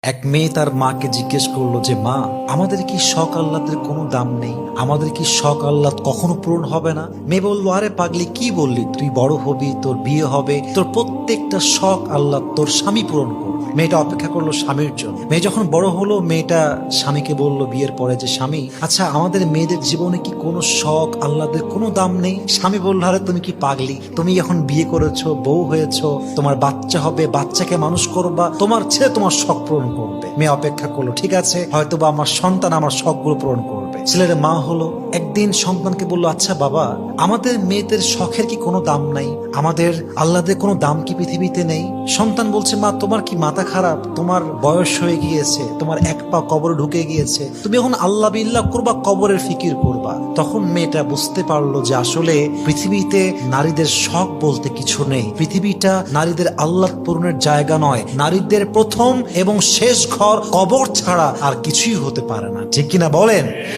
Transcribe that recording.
এক মেয়ে তার মাকে জিজ্ঞেস করলো যে মা, আমাদের কি শখ আহ্লাদের কোনো দাম নেই? আমাদের কি শখ আহ্লাদ কখনো পূরণ হবে না? মেয়ে বললো, আরে পাগলি, কি বললি? তুই বড় হবি, তোর বিয়ে হবে, তোর প্রত্যেকটা শখ আহ্লাদ তোর স্বামী পূরণ করবে। মেয়েটা অপেক্ষা করলো স্বামীর জন্য। মেয়ে যখন বড় হলো, মেয়েটা স্বামীকে বললো বিয়ের পরে যে স্বামী, আচ্ছা আমাদের মেয়েদের জীবনে কি কোনো শখ আহ্লাদের কোনো দাম নেই? স্বামী বললো, আরে তুমি কি পাগলি? তুমি এখন বিয়ে করেছো, বউ হয়েছো, তোমার বাচ্চা হবে, বাচ্চাকে মানুষ করবা, তোমার ছেলে তোমার শখ পূরণ করবে। মেয়ে অপেক্ষা করলো, ঠিক আছে, হয়তোবা আমার সন্তান আমার শখগুলো পূরণ করবে। ছেলের মা হলো, একদিন সন্তানকে বললো, আচ্ছা বাবা, আমাদের মেয়েদের শখের কি কোনো দাম নাই? আমাদের আহ্লাদের কোনো দাম কি পৃথিবীতে নেই? সন্তান বলছে, মা তোমার কি মাথা খারাপ? তোমার বয়স হয়ে গিয়েছে, তোমার এক পা কবরে ঢুকে গিয়েছে, তুমি এখন আল্লাহ বিল্লাহ করবা, কবরের ফিকির করবা। তখন মেয়েটা বুঝতে পারলো যে আসলে পৃথিবীতে নারীদের শখ বলতে কিছু নেই। পৃথিবীটা নারীদের আহ্লাদ পূরণের জায়গা নয়। নারীদের প্রথম এবং শেষ ঘর কবর ছাড়া আর কিছুই হতে পারে না। ঠিক কিনা বলেন?